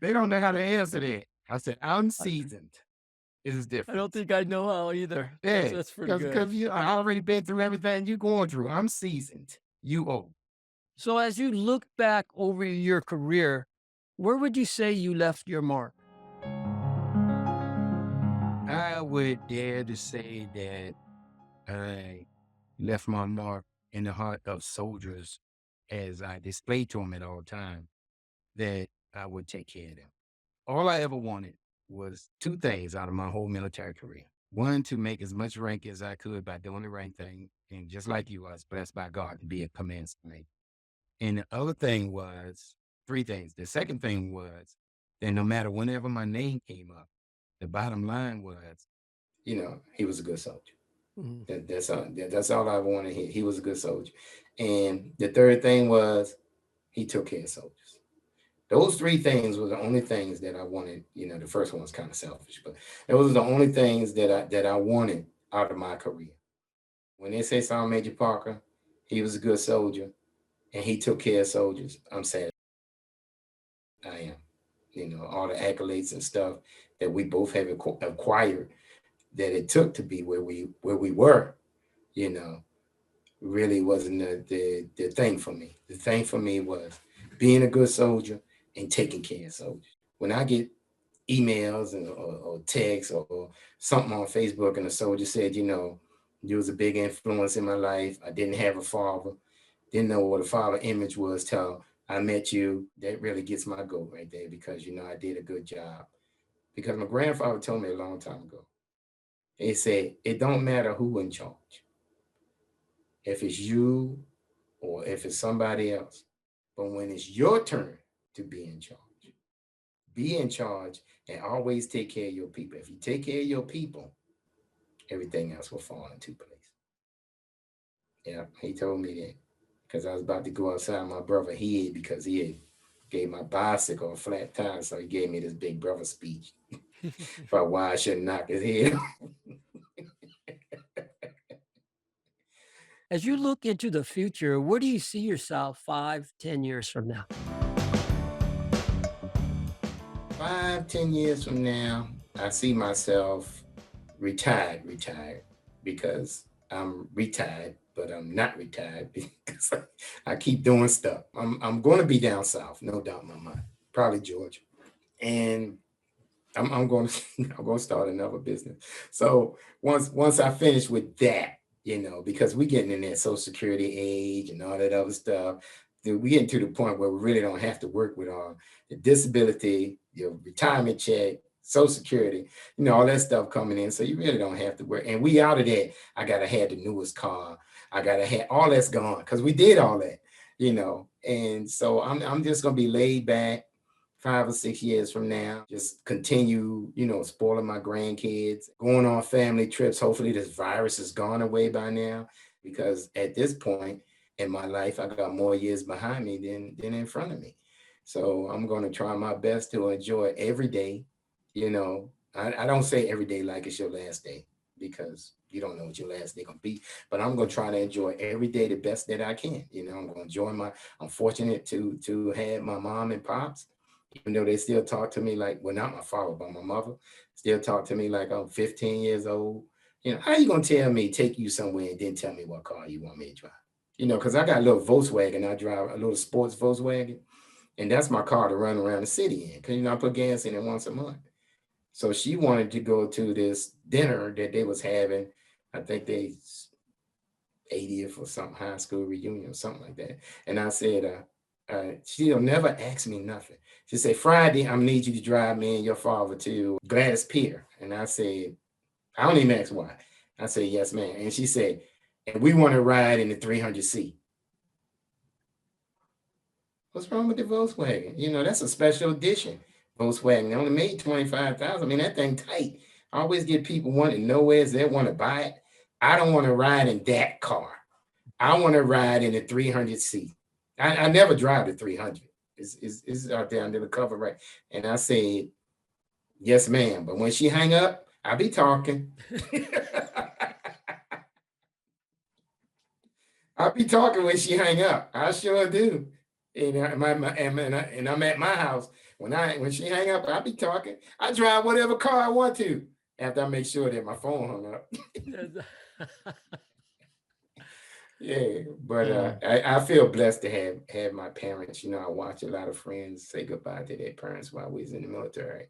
They don't know how to answer that. I said, I'm seasoned. It's different. I don't think I know how either. Yeah, That's pretty good. because I already been through everything you're going through. I'm seasoned. You old. So as you look back over your career, where would you say you left your mark? I would dare to say that I left my mark in the heart of soldiers as I displayed to them at all times that I would take care of them. All I ever wanted was two things out of my whole military career. One, to make as much rank as I could by doing the right thing. And just like you, I was blessed by God to be a command sergeant. And the other thing was three things. The second thing was that no matter whenever my name came up, the bottom line was, he was a good soldier. Mm-hmm. That's all I wanted to hear. He was a good soldier. And the third thing was he took care of soldiers. Those three things were the only things that I wanted. The first one was kind of selfish, but those were the only things that I wanted out of my career. When they say Sergeant Major Parker, he was a good soldier and he took care of soldiers, I'm sad. I am. All the accolades and stuff that we both have acquired that it took to be where we were, really wasn't the thing for me. The thing for me was being a good soldier and taking care of soldiers. When I get emails or texts or something on Facebook and a soldier said, you was a big influence in my life. I didn't have a father, didn't know what a father image was till I met you. That really gets my goat right there because, I did a good job. Because my grandfather told me a long time ago, he said, it don't matter who in charge. If it's you or if it's somebody else. But when it's your turn to be in charge and always take care of your people. If you take care of your people, everything else will fall into place. Yeah, he told me that because I was about to go outside my brother's head because he had gave my bicycle a flat tire, so he gave me this big brother speech about why I shouldn't knock his head. As you look into the future, where do you see yourself 5-10 years from now? 5-10 years from now, I see myself retired because I'm retired, but I'm not retired because I keep doing stuff. I'm going to be down south, no doubt in my mind, probably Georgia, and I'm going to start another business. So once I finish with that, because we're getting in that Social Security age and all that other stuff, we getting to the point where we really don't have to work with all the disability, your retirement check, Social Security, all that stuff coming in. So you really don't have to work. And we out of that. I gotta have the newest car. I gotta have all that's gone because we did all that, And so I'm just gonna be laid back 5 or 6 years from now, just continue, spoiling my grandkids, going on family trips. Hopefully this virus is gone away by now, because at this point in my life, I got more years behind me than in front of me. So I'm going to try my best to enjoy every day, I don't say every day like it's your last day because you don't know what your last day gonna be. But I'm gonna try to enjoy every day the best that I can. I'm gonna enjoy my. I'm fortunate to have my mom and pops, even though they still talk to me like, well, not my father, but my mother still talk to me like I'm 15 years old. How you gonna tell me take you somewhere and then tell me what car you want me to drive? Because I got a little Volkswagen. I drive a little sports Volkswagen, and that's my car to run around the city in. Because I put gas in it once a month. So she wanted to go to this dinner that they was having. I think they 80th or something, high school reunion or something like that. And I said, she'll never ask me nothing. She said, Friday, I'm gonna need you to drive me and your father to Gladys Pier. And I said, I don't even ask why. I said, yes, ma'am. And she said, and we want to ride in the 300 seat. What's wrong with the Volkswagen? That's a special edition Volkswagen. They only made 25,000. I mean, that thing tight. I always get people wanting to know where's they want to buy it. I don't want to ride in that car. I want to ride in the 300 seat. I never drive the 300. It's out there under the cover, right? And I said, yes, ma'am. But when she hang up, I'll be talking. I'll be talking when she hang up. I sure do. And I'm at my house. When she hang up, I'll be talking. I drive whatever car I want to after I make sure that my phone hung up. Yeah, but I feel blessed to have my parents. I watch a lot of friends say goodbye to their parents while we was in the military,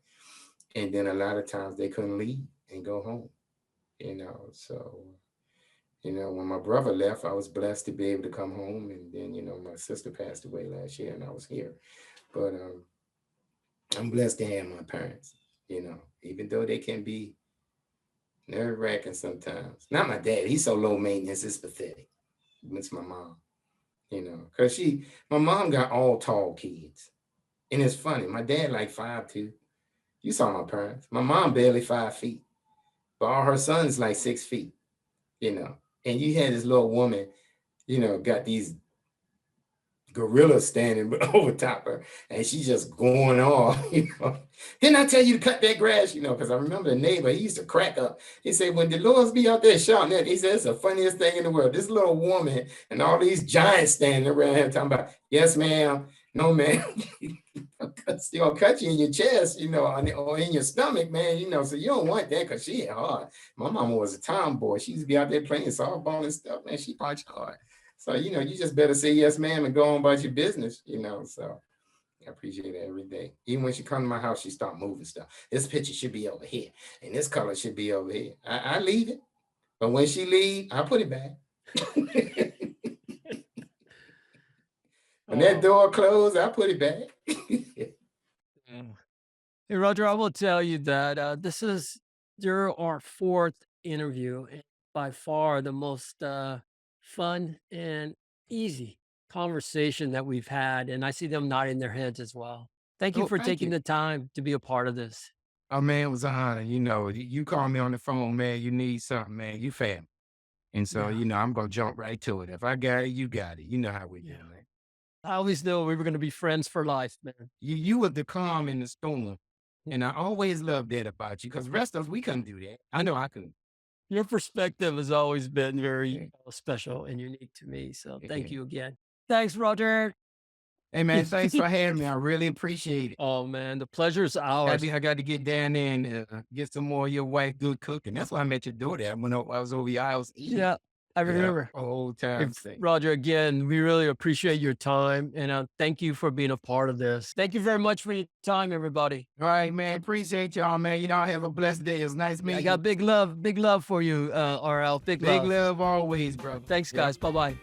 and then a lot of times they couldn't leave and go home. So when my brother left, I was blessed to be able to come home, and then my sister passed away last year, and I was here. But I'm blessed to have my parents. Even though they can be nerve-wracking sometimes. Not my dad; he's so low maintenance, it's pathetic. It's my mom, because my mom got all tall kids, and it's funny. My dad like 5'2". You saw my parents. My mom barely 5 feet, but all her sons like 6 feet. And you had this little woman, got these gorillas standing over top her, and she's just going off. Didn't I tell you to cut that grass? Because I remember the neighbor, he used to crack up. He said, when the Lords be out there shouting that, he said, it's the funniest thing in the world. This little woman and all these giants standing around here talking about, yes, ma'am, no, ma'am. She gonna cut you in your chest, or in your stomach, man, so you don't want that because she hit hard. My mama was a tomboy. She used to be out there playing softball and stuff, man. She punched hard. So, you just better say yes, ma'am, and go on about your business, So I appreciate it every day. Even when she come to my house, she start moving stuff. This picture should be over here, and this color should be over here. I leave it, but when she leave, I put it back. When that door closed, I put it back. Hey, Roger, I will tell you that this is our fourth interview, and by far the most fun and easy conversation that we've had. And I see them nodding their heads as well. Thank you Oh, for thank taking you. the time to be a part of this. Oh man, it was an honor. You call me on the phone, man. You need something, man. You fam. And so, Yeah. I'm gonna jump right to it. If I got it, you got it. You know how we do, Yeah. man. I always knew we were going to be friends for life, man. You were the calm in the storm. And I always loved that about you because rest of us, we couldn't do that. I know I couldn't. Your perspective has always been Yeah. very special and unique to me. So thank Yeah. you again. Thanks, Roger. Hey man, thanks for having me. I really appreciate it. Oh, man, the pleasure's ours. I got to get down there and get some more of your wife good cooking. That's why I met your daughter when I was over your house eating. Yeah, I Yeah, remember. old time. Roger, again, we really appreciate your time and thank you for being a part of this. Thank you very much for your time, everybody. All right, man. Appreciate y'all, man. Y'all have a blessed day. It's nice I meeting got big love for you, RL. Big Big love. love always, brother. Thanks, Yeah. guys. Bye bye.